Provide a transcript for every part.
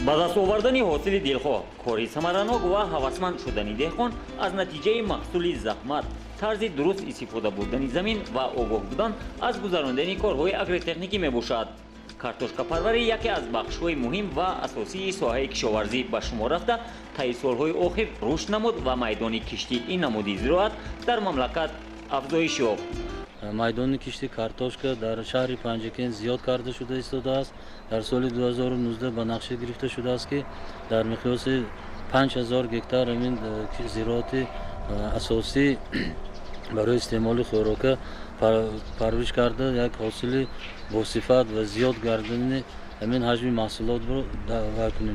ба даст овардани ҳосили дилхоҳ, кори самаранок ва ҳавасманд шудани деҳқон аз натиҷаи маҳсули заҳмат, тарзи дуруст истифода бурдани замин ва огоҳ будан аз гузарондани корҳои агротехникӣ мебошад. картошкапарварӣ яке аз бахшҳои муҳим ва асосии соҳаи кишоварзӣ ба шумор рафта, таи солҳои охир рушд намуд ва майдони киштии ин намуди зироат дар мамлакат афзоиш ёфт. майдони кишти картошка дар шаҳри Панҷакен зиёд карда шуда истодааст. дар соли 2019 ба нақша гирифта шудааст ки дар миқёси 5000 гектар амин зироати асосӣ барои истеъмоли хӯрока парвиш карда як ҳосили босифат ва зиёд гардани амин ҳаҷми маҳсулотро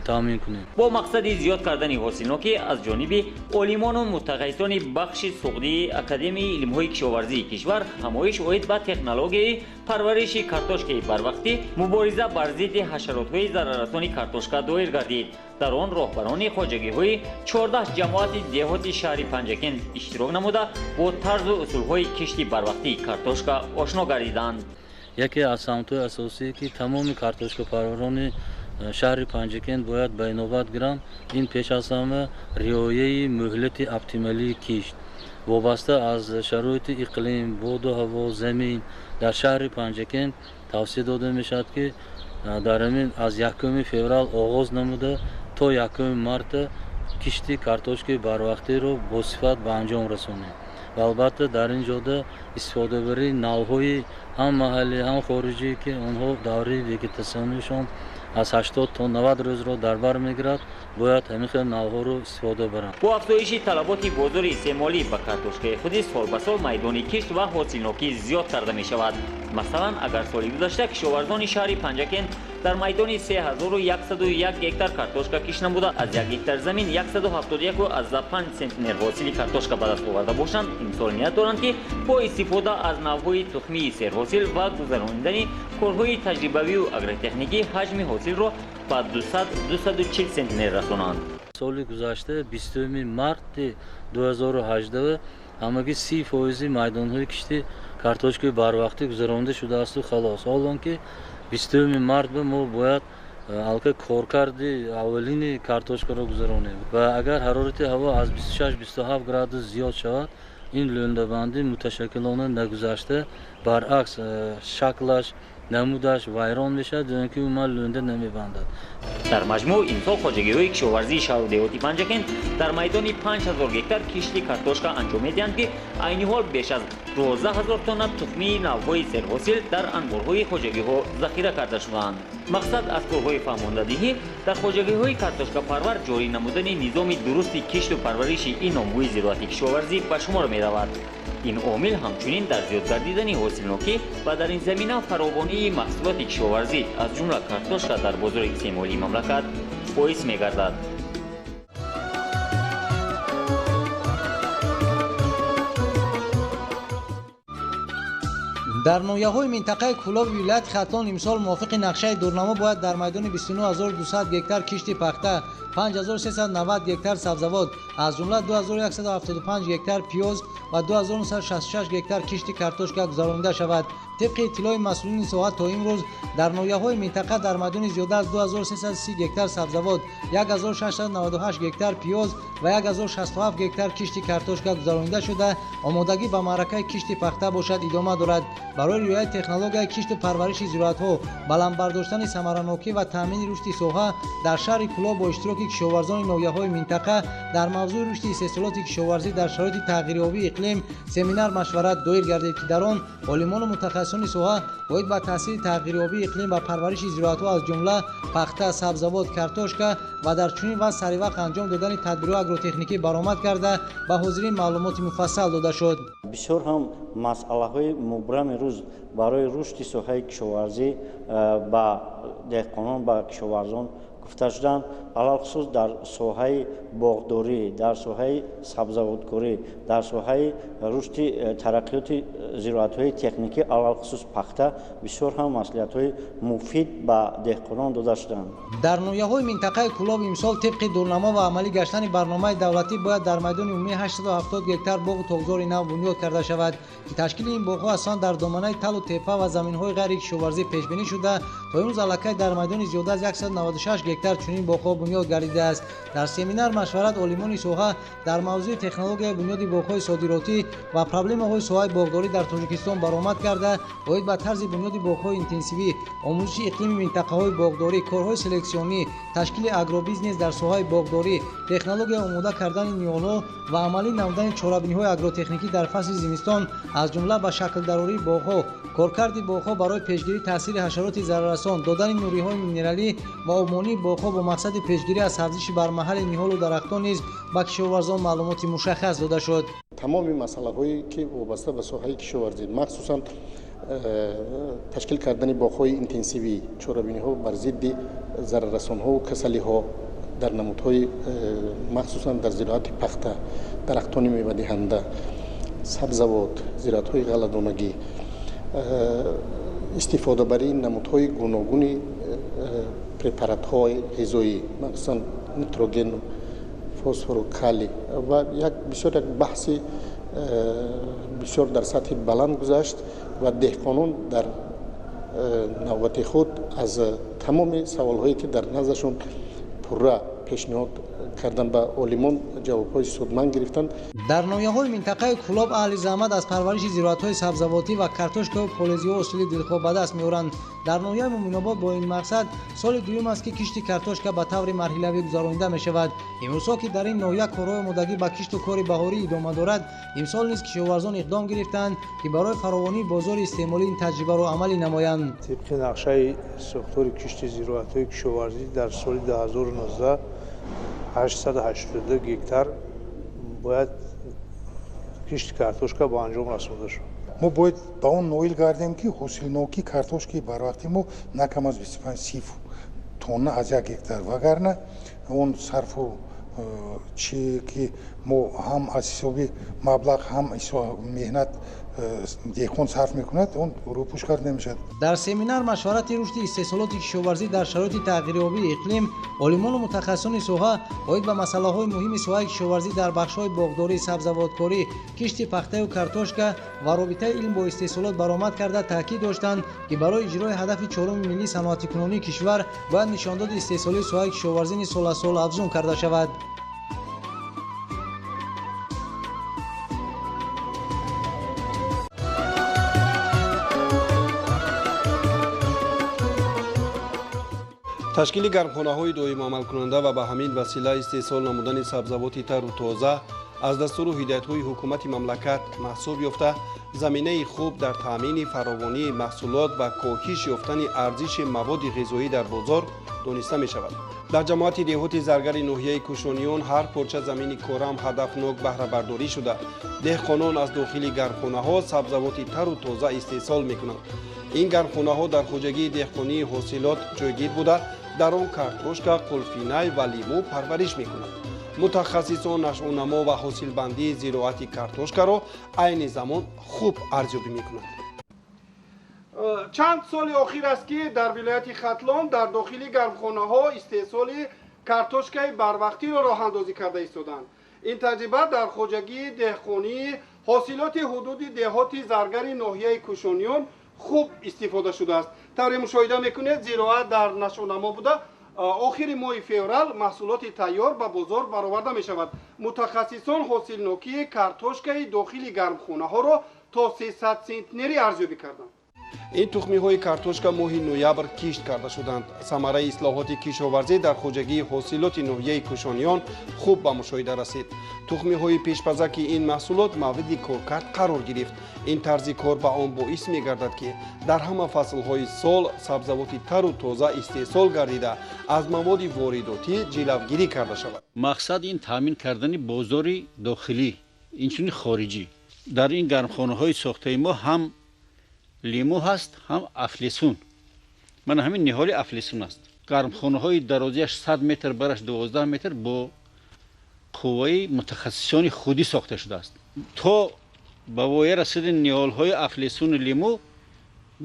таъмин кунем. бо мақсади зиёд кардани ҳосилнокӣ аз ҷониби олимону мутахассисони бахши суғдии академияи илмҳои кишоварзии кишвар ҳамоиш оид ба технологияи парвариши картошкаи барвақтӣ, мубориза бар зидди ҳашаротҳои зараррасони картошка доир гардид. дар он роҳбарони хоҷагиҳои 14 ҷамоати деҳоти шаҳри Панҷакен иштирок намуда бо тарзу усулҳои кишти барвақтии картошка ошно гардиданд. яке аз самтҳои асосие ки тамоми картошкапарварони шаҳри Панҷакен бояд ба инобат гиранд, ин пеш аз ҳама риояи муҳлати оптималии кишт вобаста аз шароити иқлим, боду ҳаво, замин. дар шаҳри Панҷакен тавсия дода мешавад ки дар амин аз 1 феврал оғоз намуда то 1 марта кишти картошкаи барвақтиро босифат ба анҷом расонем. ва албатта дар ин ҷода истифодабарии навъҳои ҳам маҳаллӣ ҳам хориҷӣ ки онҳо давраи вегетатсионишон аз 80 то 90 рӯзро дар бар мегирад, бояд ҳамин хел навъҳоро истифода баранд. бо афзоиши талаботи бозори истеъмолӣ ба картошкаи худӣ сол ба сол майдони кишт ва ҳосилнокӣ зиёд карда мешавад. масалан, агар соли гузашта кишоварзони шаҳри Панҷакен дар майдони 3101 гектар картошка кишт намуда аз 1 гектар замин 171,5 центнер ҳосили картошка ба даст оварда бошанд, имсол ният доранд ки бо истифода аз навъҳои тухмии серҳосил ва гузарондани корҳои таҷрибавию агротехникӣ ҳаҷми ҳосилро ба 200-240 центнер расонанд. соли гузашта 20 марти 2018 ҳамагӣ 30% майдонҳои кишти картошкаи барвақтӣ гузаронда шудаасту халос. ҳолон ки 20 март мо бояд алка коркарди аввалини картошкаро гузаронем ва агар ҳарорати ҳаво аз 26-27 градус зиёд шавад, ин лӯндабандӣ муташаккилона нагузашта, баръакс шаклаш, намудаш вайрон мешавад, зеро ки умуман лӯнда намебандад. дар маҷмӯъ имсол хоҷагиҳои кишоварзии шаҳру деҳоти Панҷакен дар майдони 5000 гектар кишти картошка анҷом медиҳанд ки айни ҳол беш аз 12000 тонна тухмии навъҳои серҳосил дар анборҳои хоҷагиҳо захира карда шудаанд. мақсад аз корҳои фаҳмондадиҳӣ дар хоҷагиҳои картошкапарвар ҷорӣ намудани низоми дурусти кишту парвариши ин омӯи зироати кишоварзӣ ба шумор меравад. ин омил ҳамчунин дар зиёдгардидани ҳосилнокӣ ва дар ин замина фаровонии маҳсулоти кишоварзӣ аз ҷумла картошка дар бозори истеъмолии мамлакат боис мегардад. дар ноҳияҳои минтақаи кӯлоби вилояти Хатлон имсол мувофиқи нақшаи дурнамо бояд дар майдони 29200 гектар кишти пахта, 5390 гектар сабзавот, аз ҷумла 2175 гектар пиёз ва 2966 гектар кишти картошка гузаронида шавад. طبق اطلاع مسئولین ساحت تا امروز در ناحیه‌های منطقه در میدان زیاده از 2330 گکتار سبزیجات، 1698 گکتار پیاز و 1067 گکتار کشت کارتوشکا گذرانیده شده. آمادگی به معرکه کشت پخته باشد ادامه دارد. برای رعایت تکنولوژی کشت پرورش زراعت‌ها، بلند برداشتن ثمره‌ناکی و تامین رشد ساحه در شهر کلاه با اشتراک کشاورزان ناحیه‌های منطقه در موضوع رشد استحصالات کشاورزی در شرایط تغییریابی اقلیم سمینار مشورت دایر گردید که در آن عالمان و متخصصان ساحه باید با تاثیر تغییریابی اقلیم و پرورش زراعت‌ها از جمله پخته، سبزیجات، کارتوشکا و در چنین و سریع وقت انجام دادن تدبیرات آگروتکنیکی برآمد کرده به حاضرین معلومات مفصل داده شد. بسیار هم مسئله‌های مبرم روز برای رشد ساحه کشاورزی با دهقانان و کشاورزان گفته شدند، علالخصوص در ساحه باغداری، در ساحه سبزیجاتکاری، در ساحه رشد ترقیات زراعت‌های تکنیکی علالخصوص پخته بسیار هم مصلحت‌های مفید به دهقانان داده شدند. در ناحیه‌های منطقه کلاب امسال طبق دورنما و عملی گشتن برنامه دولتی باید در میدان عمومی 870 گکتار باغ و تاغ‌زار نو بنیاد کرده شود که تشکیل این باغ‌ها اصلا در دامنه تل و تپه و زمین‌های غیر کشاورزی پیش بینی شده. تا امروز الکی در میدان زیاده از 196 гектар чунин боғҳо бунёд гардида аст. дар семинар машварат олимони соҳа дар мавзӯи технологияи бунёди боғҳои содиротӣ ва проблемаҳои соҳаи боғдорӣ дар тоҷикистон баромад карда оид ба тарзи бунёди боғҳои интенсивӣ, омӯзиши иқлими минтақаҳои боғдорӣ, корҳои селексионӣ, ташкили агробизнес дар соҳаи боғдорӣ, технология омода кардани ниҳолҳо ва амалӣ намудани чорабиниҳои агротехникӣ дар фасли зимистон аз ҷумла ба шаклдарории боғҳо, коркарди боғҳо барои пешгирии таъсири ҳашароти зараррасон, додани нуриҳои минералӣ ва обмонии боғҳо бо мақсади пешгирӣ аз сабзиши бармаҳали ниҳолу дарахтон низ ба кишоварзон маълумоти мушаххас дода шуд. тамоми масъалаҳое ки вобаста ба соҳаи кишоварзӣ махсусан ташкил кардани боғҳои интенсивӣ, чорабиниҳо бар зидди зараррасонҳову касалиҳо дар намудҳои махсусан дар зироати пахта, дарахтони мевадиҳанда, сабзавот, зироатҳои ғалладонагӣ, истифодабарии намудҳои гуногуни препаратҳои ғизоӣ, махсусан нитроген, фосфору, калий ва бисёр як баҳси бисёр дар сатҳи баланд гузашт ва деҳқонон дар навбати худ аз тамоми саволҳое ки дар назаршон пурра пешниҳод кардан ба олимон ҷавобҳои судманд гирифтанд. дар ноҳияҳои минтақаи Кӯлоб аҳли заҳмат аз парвариши зироатҳои сабзавотӣ ва картошкаҳои полезиҳо усули дилхоҳ ба даст меоранд. дар ноҳияи Муъминобод бо ин мақсад соли дуюм аст ки кишти картошка ба таври марҳилавӣ гузаронида мешавад. имрӯзҳо ки дар ин ноҳия корҳои омодагӣ ба кишту кори баҳорӣ идома дорад, имсол низ кишоварзон иқдом гирифтанд ки барои фаровонии бозори истеъмолӣ ин таҷрибаро амалӣ намоянд. тибқи нақшаи сохтори кишти зироатҳои кишоварзӣ дар соли 2019 882 гектар бояд кишти картошка ба анҷом расонда шуд. мо бояд ба он ноил гардем ки ҳосилнокии картошкаи барвақти мо на кам аз 25 тонна аз як гектар, вагарна он сарфу чи ки мо ҳам аз ҳисоби маблағ ҳам меҳнат деҳқон сарф мекунад, он рӯпӯш карда намешавад. дар семинар машварати рушди истеҳсолоти кишоварзӣ дар шароити тағйирёбии иқлим, олимону мутахассисони соҳа оид ба масъалаҳои муҳими соҳаи кишоварзӣ дар бахшҳои боғдорӣ, сабзавоткорӣ, кишти пахтаю картошка ва робитаи илм бо истеҳсолот баромад карда таъкид доштанд ки барои иҷрои ҳадафи чоруми миллии саноатикунонии кишвар бояд нишондоди истеҳсолии соҳаи кишоварзӣ низ сол аз сол афзун карда шавад. ташкили гармхонаҳои доимоамалкунанда ва ба ҳамин васила истеҳсол намудани сабзавоти тару тоза аз дастуру ҳидоятҳои ҳукумати мамлакат маҳсуб ёфта заминаи хуб дар таъмини фаровонии маҳсулот ва коҳиш ёфтани арзиши маводи ғизоӣ дар бозор дониста мешавад. дар ҷамоати деҳоти заргари ноҳияи кӯшониён ҳар порча замини корам ҳадафнок баҳрабардорӣ шуда деҳқонон аз дохили гармхонаҳо сабзавоти тару тоза истеҳсол мекунанд. ин гармхонаҳо дар хоҷагии деҳқонии ҳосилот ҷойгир буда дар он картошка, қулфинай ва лимӯ парвариш мекунанд. мутахассисон нашъунамо ва ҳосилбандии зироати картошкаро айни замон хуб арзёбӣ мекунанд. чанд соли охир аст ки дар вилояти хатлон дар дохили гармхонаҳо истеҳсоли картошкаи барвақтиро роҳандозӣ карда истоданд. ин таҷриба дар хоҷагии деҳқонии ҳосилоти ҳудуди деҳоти заргари ноҳияи кӯшониён хуб истифода шудааст. тавре мушоҳида мекунед зироат дар нашъунамо буда охири моҳи феврал маҳсулоти тайёр ба бозор бароварда мешавад. мутахассисон ҳосилнокии картошкаи дохили гармхонаҳоро то 300 центнерӣ арзёбӣ карданд. ин тухмиҳои картошка моҳи ноябр кишт карда шуданд. самараи ислоҳоти кишоварзӣ дар хоҷагии ҳосилоти ноҳияи кӯшониён хуб ба мушоҳида расид. тухмиҳои пешпазаки ин маҳсулот мавриди коркард қарор гирифт. ин тарзи кор ба он боис мегардад ки дар ҳама фаслҳои сол сабзавоти тару тоза истеҳсол гардида аз маводи воридотӣ ҷилавгирӣ карда шавад. мақсад ин таъмин кардани бозори дохилӣ инчунин хориҷӣ. дар ин гармхонаҳои сохтаи мо ҳам лимӯ ҳаст, ҳам афлесун. мана ҳамин ниҳоли афлесун аст. гармхонаҳои дарозиаш 100 метр бараш 12 метр бо қувваи мутахассисони худӣ сохта шудааст. то ба воя расиди ниҳолҳои афлесуни лимӯ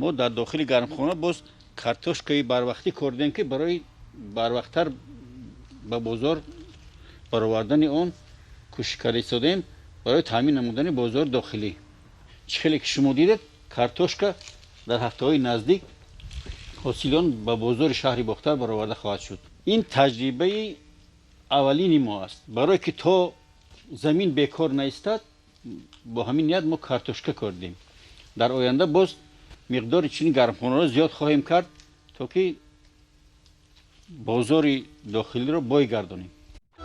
мо дар дохили гармхона боз картошкаи барвақтӣ кордем ки барои барвақттар ба бозор баровардани он кӯшиш карда истодем барои таъмин намудани бозори дохилӣ. чӣ хеле ки шумо дидед картошка дар ҳафтаҳои наздик ҳосилон ба бозори шаҳри бохтар бароварда хоҳад шуд. این تجربه اولین ما است برای که تا زمین بیکار نیستد با همین نیت ما کارتوشکا کردیم. در آینده باز مقدار چنین گرمخانه را زیاد خواهیم کرد تا که بازار داخلی را بایگردانیم.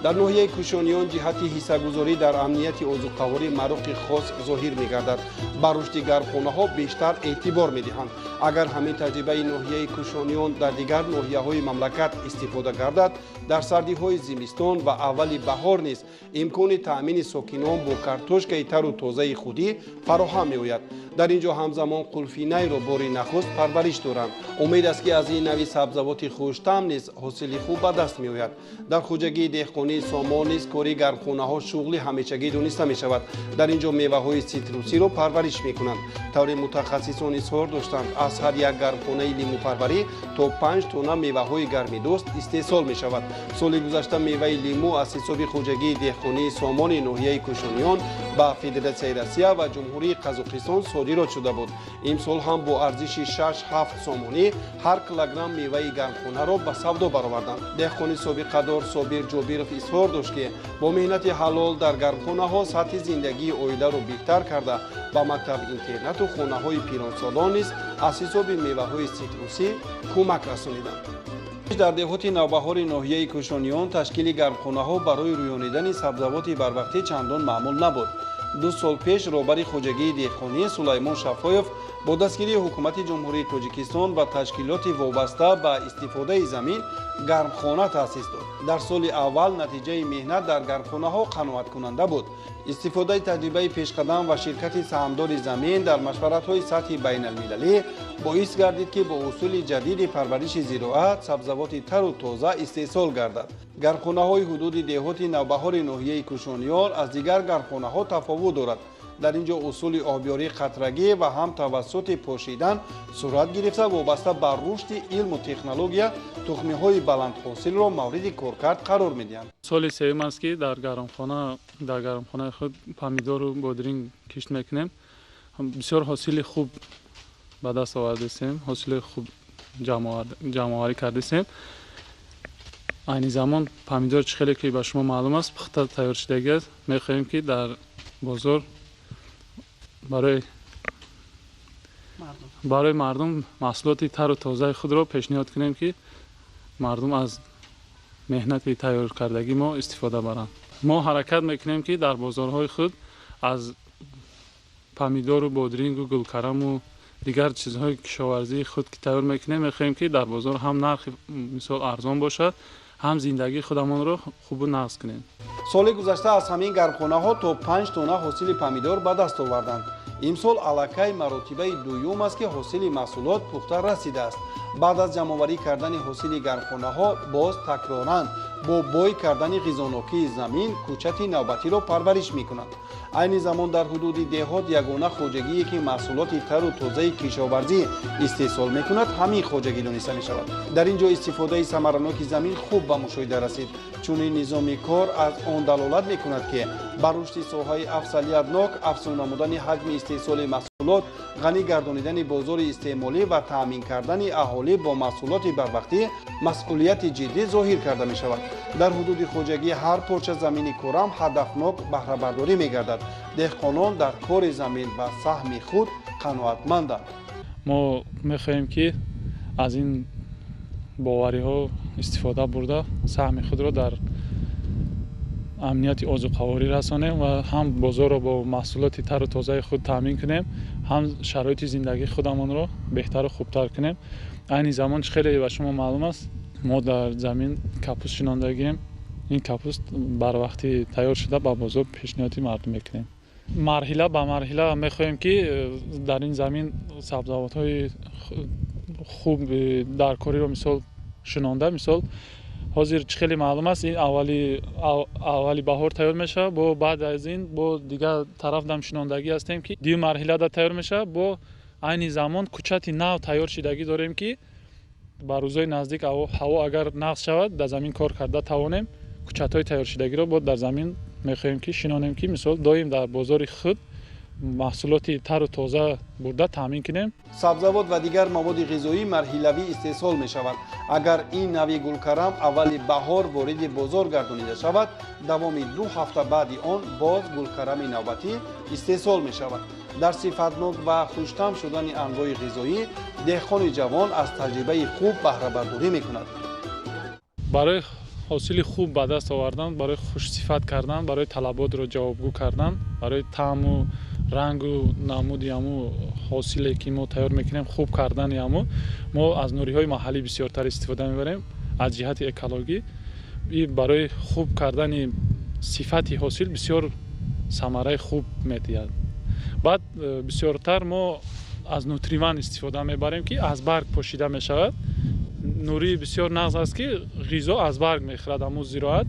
در ناحیه کوشانیان جهتی حصه‌گذاری در امنیت عضوقواری معروف خاص ظاهر می‌گردد. بر رشد گرمخانه‌ها بیشتر اعتبار می‌دهند. اگر همین تجربه ناحیه کوشانیان در دیگر ناحیه‌های مملکت استفاده گردد، در سردی‌های زمستان و اولی بهار نیز امکان تأمین ساکنان با کارتوشکای تر و تازه خودی فراهم می‌آید. در اینجا همزمان قلفینه را باری نخست پرورش دارند. امید است که از این نوع سبزوات خوش‌طعم نیز حاصل خوب به دست می‌آید. در خوجگی دهقانی سامان نیز کاری گرمخانه‌ها شغل همیشگی دانسته می‌شود. در اینجا میوه‌های سیتروسی را پرورش می‌کنند. طور متخصصان اظهار داشتند از هر یک گرمخانه لیمو پروری تا 5 تن میوه‌های گرمیدوست استحصال می‌شود. سال گذشته میوه لیمو از حساب خوجگی دهقانی سامان ناحیه کوشانیان به فدراسیون روسیه و جمهوری قزاقستان صادرات شده بود. امسال هم با ارزش 6-7 سامانی هر کیلوگرم میوه گرمخانه را به سودا برآوردند. دهقان سابقه‌دار صابر جابرов اظهار داشت که با مهنت حلال در گرمخانه‌ها سطح زندگی عائله را بهتر کرده با مکتب اینترنت و خانه‌های پیرانسالان نیز از حساب میوه‌های سیتروسی کمک رسانیدند. در دهات نوبهار ناحیه کوشانیان تشکیل گرمخانه‌ها برای رویانیدن سبزوات بروقتی چندان معمول نبود. 2 سال پیش رهبر خوجگی دهقانی سلیمان شفایف با دستگیری حکومت جمهوری تاجیکستان و تشکیلات وابسته به استفاده زمین گرمخانه تأسیس داد. در سال اول نتیجه مهنت در گرمخانه‌ها قناعت کننده بود. استفاده تجربه پیشقدم و شرکت سهامدار زمین در مشورت‌های سطحی بین المللی باعث گردید که با اصول جدید پرورش زراعت سبزوات تر و تازه استحصال گردد. گرمخانه‌های حدود دهات نوبهار ناحیه کوشانیان از دیگر گرمخانه‌ها تفاوت دارد. در اینجا اصول آبیاری قطرگی و هم توسط پاشیدن صورت گرفته وابسته بر رشد علم و تکنولوژی تخم‌های بلند حاصل را مورد کارکرد قرار می‌دهند. سال سوم است که در گرمخانه خود پامیدور و بادرینگ کشت میکنیم. بسیار حاصل خوب به دست آوردیم، حاصل خوب جمع آوری کردیم. این زمان پامیدور خیلی که به شما معلوم است پخته تیار شدگی است. می‌خواهیم که در بازار برای مردم محصولات تر و تازه خود را پیشنهاد کنیم که مردم از مهنت تیار کردگی ما استفاده برند. ما حرکت میکنیم که در بازارهای خود از پامیدور و بادرینگ و گلکرم و دیگر چیزهای کشاورزی خود که تیار میکنیم میخواهیم که در بازار هم نرخ مثال ارزان باشد هم زندگی خودمان را خوب نقض کنیم. سال گذشته از همین گرمخانه‌ها تا 5 تن حاصل پامیدور به دست آوردند. امسال علاکای مراتبه دوم است که حاصل محصولات پخته رسیده است. بعد از جمع‌آوری کردن حاصل گرمخانه‌ها باز تکرارن با بوی کردن غذانوکی زمین کوچت نوبتی را پرورش می‌کنند. این زمان در حدود دهات یگانه خوجگی که محصولات تر و تازه کشاورزی استحصال می‌کند همین خوجگی دانسته می‌شود. در اینجا استفاده ثمرناک زمین خوب به مشاهده رسید. چون این نظام کار از آن دلالت می‌کند که بر رشد ساحه افضلیتناک افزون نمودن حجم استحصال محصولات، غنی گردانیدن بازار استعمالی و تأمین کردن اهالی با محصولات بروقتی مسئولیت جدی ظاهر کرده می‌شود. در حدود خوجگی هر پارچه زمین کارم هدفناک بهره برداری می‌گردد. دهقانان در کار زمین و سهم خود قناعتمندند. ما می‌خواهیم که از این باوری‌ها استفاده برده سهم خود را در امنیت عضوقواری رسانیم و هم بازار را با محصولات تر و تازه خود تامین کنیم، هم شرایط زندگی خودمان را بهتر و خوبتر کنیم. این زمان خیلی به شما معلوم است ما در زمین کپوست شناندگیم. این کپوست بر وقتی تیار شده با بازار پیشنهاد مردم میکنیم. مرحله به مرحله میخواهیم که در این زمین سبزوات‌های خوب در کاری را مثال شنانده، مثال حاضر خیلی معلوم است این اولی بهار تیار میشه، با بعد از این با دیگر طرف دم شناندگی هستیم که دو مرحله دا تیار میشه. با این زمان کوچت نو تیار شدگی داریم که با روزهای نزدیک هوا اگر نقص شود در زمین کار کرده توانیم کوچت های تیار شدگی را با در زمین میخواهیم که شنانیم که مثال دایم در بازار خود маҳсулоти тару тоза бурда таъмин кунем. сабзавот ва дигар маводи ғизоӣ марҳилавӣ истеҳсол мешавад. Агар ин нави гулкарам аввали баҳор вориди бозор гардонида шавад, давоми 2 ҳафта баъди он боз гулкарами навбатӣ истеҳсол мешавад. дар сифатнок ва хуштам шудани анвои ғизоӣ деҳқони ҷавон аз таҷрибаи хуб баҳрабардорӣ мекунад. барои ҳосили хуб ба даст овардан, барои хушсифат кардан, барои талаботро ҷавобгӯ кардан, барои таъму рангу намуди ҳаму ҳосиле ки мо тайёр мекунем хуб кардани ҳаму мо аз нуриҳои маҳаллӣ бисёртар истифода мебарем аз ҷиҳати экологӣ. барои хуб кардани сифати ҳосил бисёр самараи хуб медиҳад. баъд бисёртар мо аз нутриван истифода мебарем ки аз барг пошида мешавад. нурии бисёр нағз аст ки ғизо аз барг мехӯрад, ҳамун зироат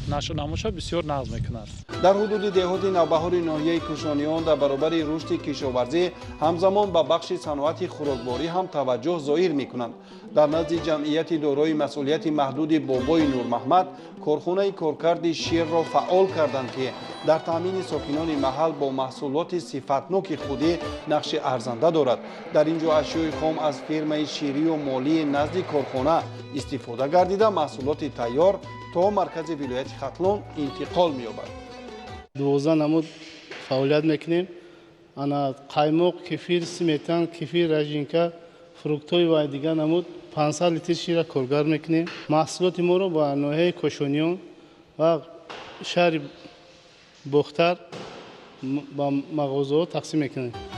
нашу намоша бисёр нағз мекунад. дар ҳудуди деҳоти навбаҳори ноҳияи кушониён дар баробари рушди кишоварзӣ ҳамзамон ба бахши саноати хӯрокборӣ ҳам таваҷҷӯҳ зоҳир мекунанд. дар назди ҷамъияти дорои масъулияти маҳдуди бобои нурмаҳмад корхонаи коркарди ширро фаъол карданд ки дар таъмини сокинони маҳал бо маҳсулоти сифатноки худӣ нақши арзанда дорад. дар ин ҷо ашёи хом аз фирмаи ширию молии назди корхона истифода гардида маҳсулоти тайёр то маркази вилояти Хатлон интиқол меёбад. 12 намуд фаъолият мекунем. ана қаймоқ, кефир, сметан, кефир, рajinka, фруктои ва дигар намуд 500 литр шира коргар мекунем. маҳсулоти моро ба ноҳияи Кошониён ва шаҳри Бохтар ба мағозаҳо тақсим мекунем.